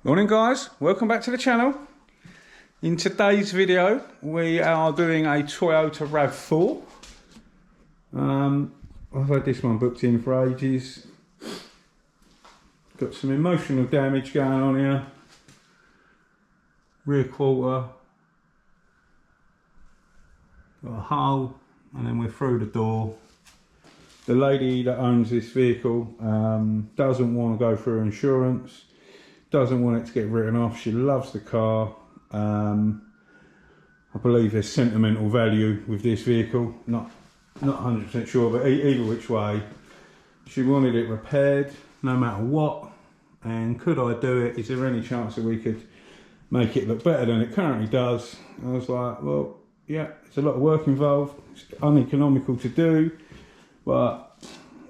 Morning guys, welcome back to the channel. In today's video we are doing a Toyota RAV4. I've had this one booked in for ages. Got some emotional damage going on here. Rear quarter. Got a hole and then we're through the door. The lady that owns this vehicle doesn't want to go through insurance. Doesn't want it to get written off. She loves the car. I believe there's sentimental value with this vehicle. Not 100% sure, but either which way, she wanted it repaired no matter what. And could I do it? Is there any chance that we could make it look better than it currently does? I was like, well, yeah, it's a lot of work involved. It's uneconomical to do, but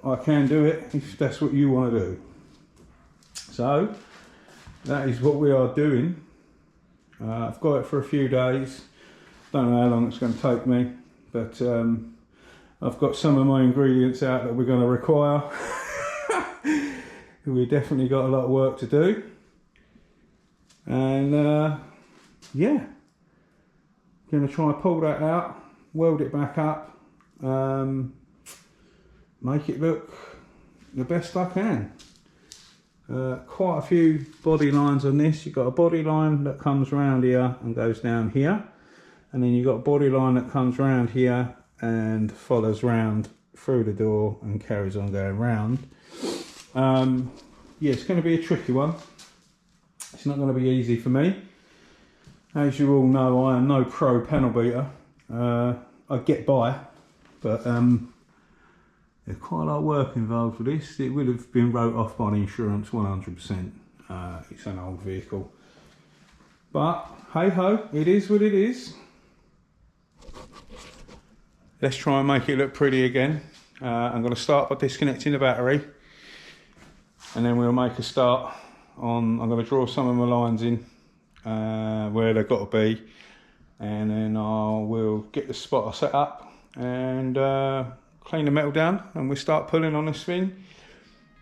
I can do it if that's what you want to do. So that is what we are doing. I've got it for a few days. Don't know how long it's going to take me, but I've got some of my ingredients out that we're going to require. We've definitely got a lot of work to do. And yeah, going to try and pull that out, weld it back up, make it look the best I can. Quite a few body lines on this. You've got a body line that comes around here and goes down here, and then you've got a body line that comes around here and follows round through the door and carries on going round. Yeah, it's going to be a tricky one. It's not going to be easy for me. As you all know, I am no pro panel beater. I get by, but there's quite a lot of work involved with this. It would have been wrote off by the insurance 100%. It's an old vehicle. But hey ho, it is what it is. Let's try and make it look pretty again. I'm going to start by disconnecting the battery. And then we'll make a start on, I'm going to draw some of my lines in where they've got to be. And then I will get the spotter set up and clean the metal down, and we start pulling on this thing,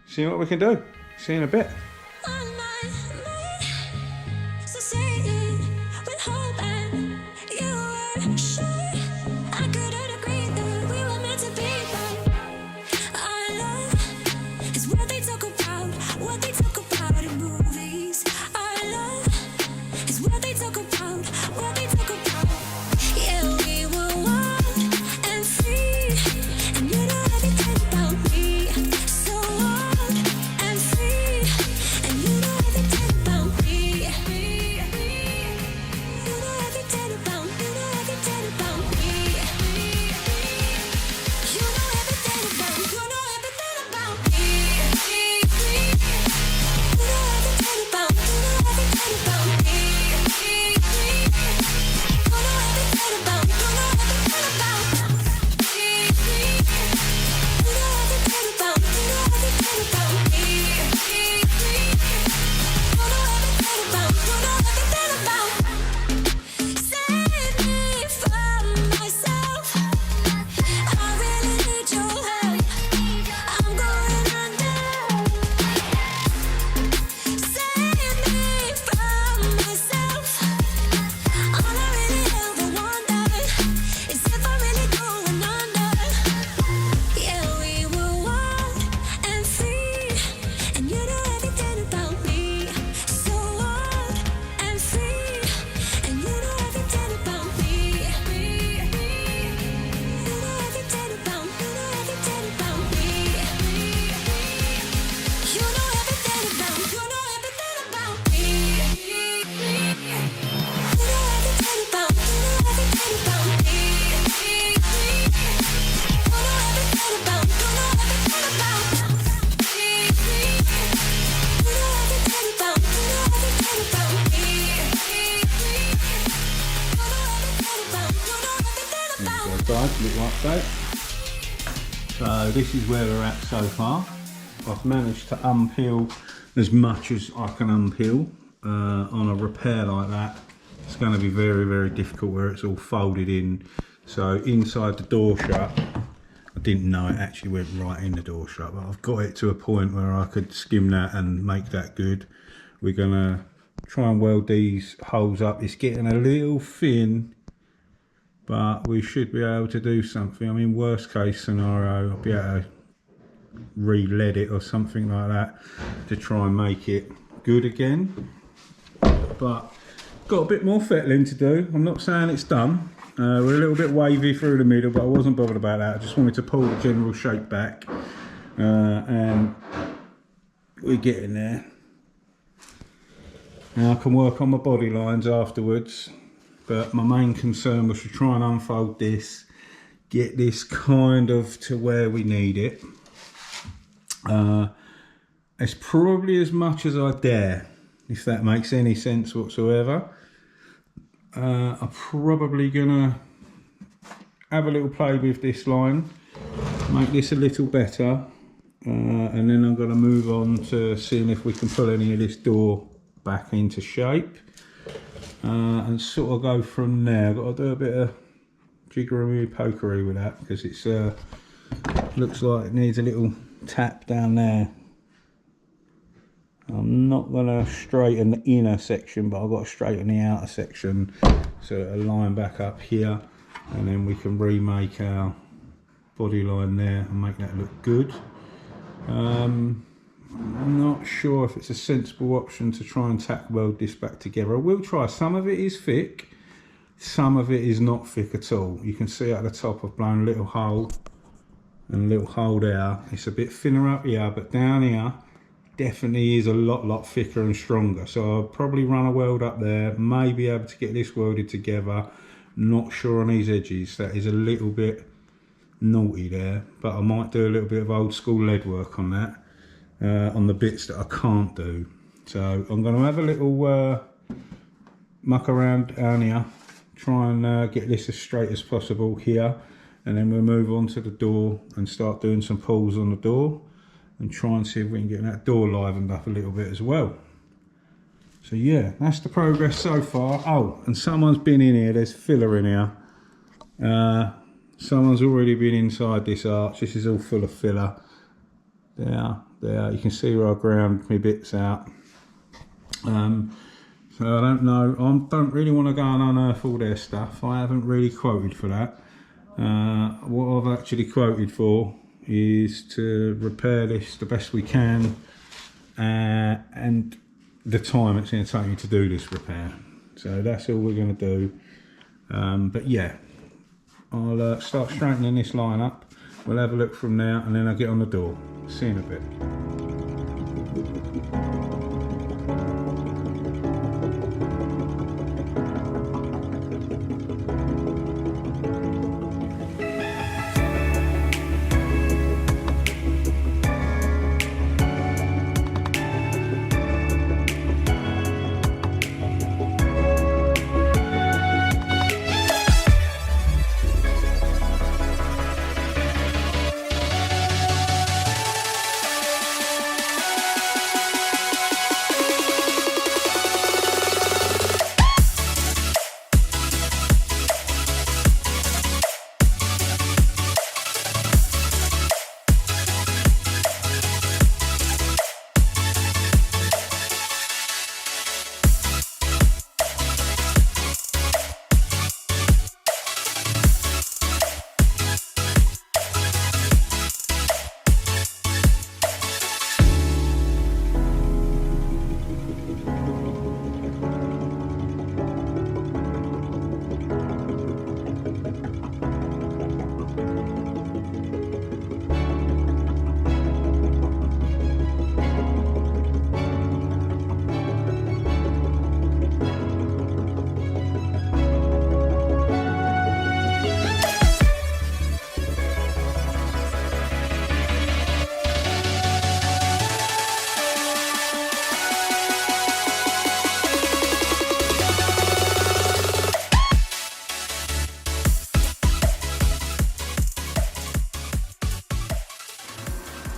seeing what we can do. See you in a bit. Look like so. So this is where we're at so far. I've managed to unpeel as much as I can unpeel. On a repair like that, it's going to be very, very difficult where it's all folded in. So inside the door shut, I didn't know it actually went right in the door shut, but I've got it to a point where I could skim that and make that good. We're going to try and weld these holes up. It's getting a little thin, but we should be able to do something. I mean, worst case scenario, I'll be able to re-lead it or something like that to try and make it good again. But got a bit more fettling to do. I'm not saying it's done. We're a little bit wavy through the middle, but I wasn't bothered about that. I just wanted to pull the general shape back, and we're getting there. Now I can work on my body lines afterwards, but my main concern was to try and unfold this, get this kind of to where we need it. It's probably as much as I dare, if that makes any sense whatsoever. I'm probably gonna have a little play with this line, make this a little better, and then I'm gonna move on to seeing if we can pull any of this door back into shape, and sort of go from there. I've got to do a bit of jiggery pokery with that, because it's looks like it needs a little tap down there. I'm not going to straighten the inner section, but I've got to straighten the outer section so it'll line back up here, and then we can remake our body line there and make that look good. I'm not sure if it's a sensible option to try and tack weld this back together. I will try. Some of it is thick, some of it is not thick at all. You can see at the top I've blown a little hole and a little hole there. It's a bit thinner up here, but down here definitely is a lot thicker and stronger. So I'll probably run a weld up there, may be able to get this welded together. Not sure on these edges, that is a little bit naughty there, but I might do a little bit of old school lead work on that, on the bits that I can't do. So I'm going to have a little muck around down here, try and get this as straight as possible here, and then we'll move on to the door and start doing some pulls on the door and try and see if we can get that door livened up a little bit as well. So yeah, that's the progress so far. Oh, and someone's been in here. There's filler in here. Someone's already been inside this arch. This is all full of filler. There. You can see where I ground my bits out. So I don't know. I don't really want to go and unearth all their stuff. I haven't really quoted for that. What I've actually quoted for is to repair this the best we can, and the time it's going to take me to do this repair. So that's all we're going to do. But yeah, I'll start straightening this line up. We'll have a look from there, and then I'll get on the door. See you in a bit.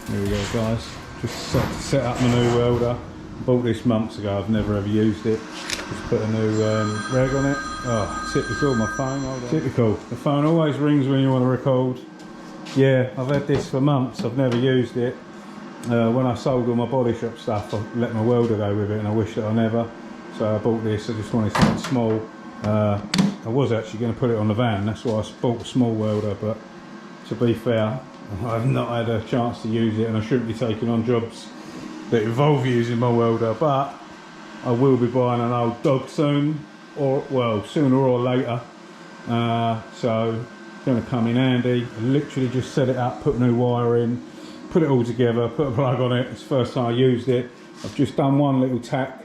There we go, guys. Just set up my new welder. Bought this months ago. I've never ever used it. Just put a new reg on it. Oh, typical. My phone. Hold on. Typical. The phone always rings when you want to record. Yeah, I've had this for months. I've never used it. When I sold all my body shop stuff, I let my welder go with it, and I wish that I never. So I bought this, I just wanted something small. I was actually going to put it on the van, that's why I bought a small welder, but to be fair, I've not had a chance to use it, and I shouldn't be taking on jobs that involve using my welder, but I will be buying an old dog soon, or well, sooner or later. So going to come in handy. I literally just set it up, put new wire in, put it all together, put a plug on it. It's the first time I used it. I've just done one little tack,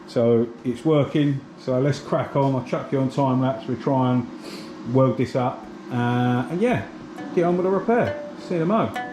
so it's working. So let's crack on. I'll chuck you on time lapse. We'll try and weld this up, and yeah, get on with the repair. See you in a mo.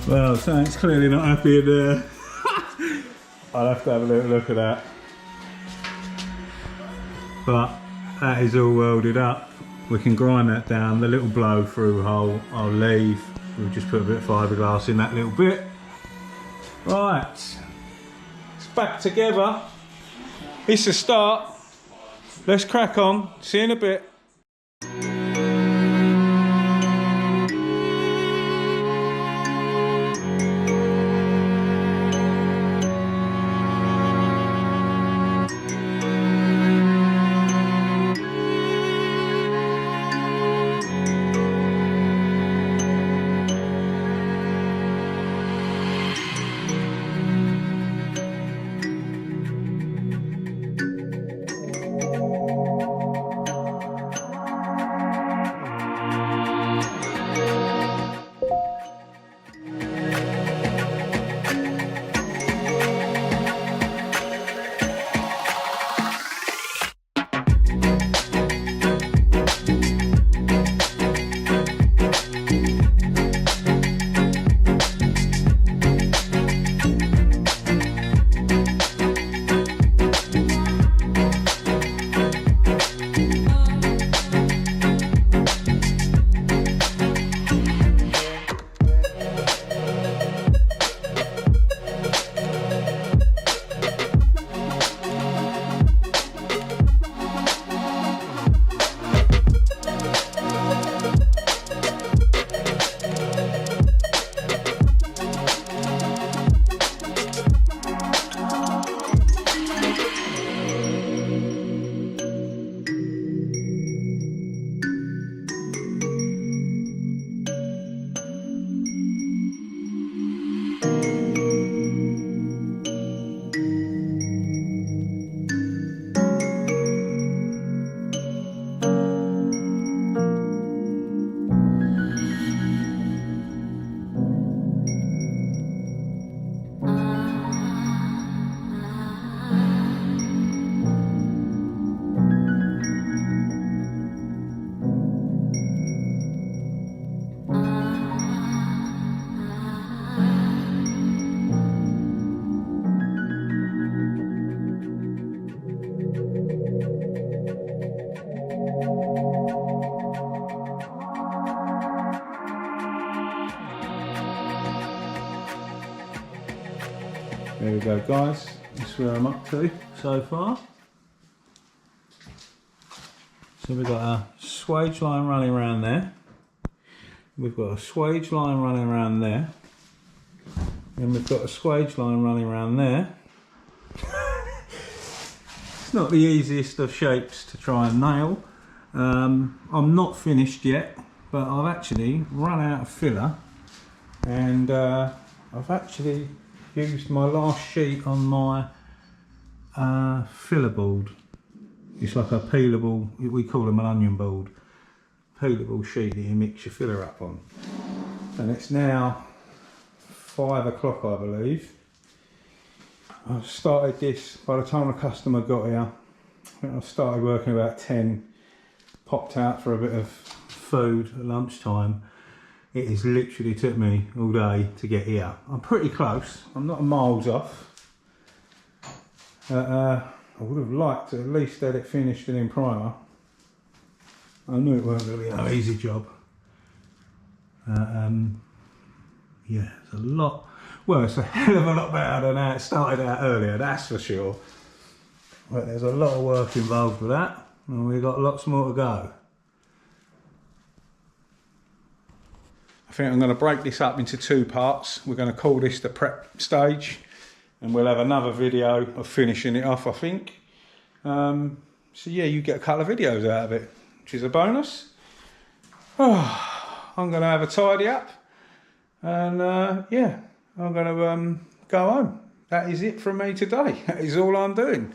Well, something's clearly not happy in there. I'll have to have a little look at that. But that is all welded up. We can grind that down. The little blow through hole I'll leave. We'll just put a bit of fiberglass in that little bit. Right, it's back together. It's a start. Let's crack on. See you in a bit. There we go, guys. That's where I'm up to so far. So we've got a swage line running around there. We've got a swage line running around there. And we've got a swage line running around there. It's not the easiest of shapes to try and nail. I'm not finished yet, but I've actually run out of filler, and I've actually used my last sheet on my filler board. It's like a peelable, we call them an onion board, peelable sheet that you mix your filler up on. And it's now 5 o'clock, I believe. I started this by the time the customer got here. I think I started working about 10, popped out for a bit of food at lunchtime. It has literally took me all day to get here. I'm pretty close, I'm not miles off. I would have liked to at least get it finished and in primer. I knew it wasn't going to be an easy job. Yeah, it's a lot, well, it's a hell of a lot better than how it started out earlier, that's for sure. But there's a lot of work involved with that, and we've got lots more to go. I think I'm going to break this up into 2 parts. We're going to call this the prep stage, and we'll have another video of finishing it off, I think. So yeah, you get a couple of videos out of it, which is a bonus. I'm going to have a tidy up, and yeah, I'm going to go home. That is it from me today. That is all I'm doing.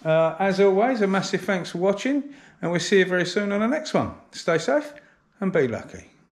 As always, a massive thanks for watching, and we'll see you very soon on the next one. Stay safe and be lucky.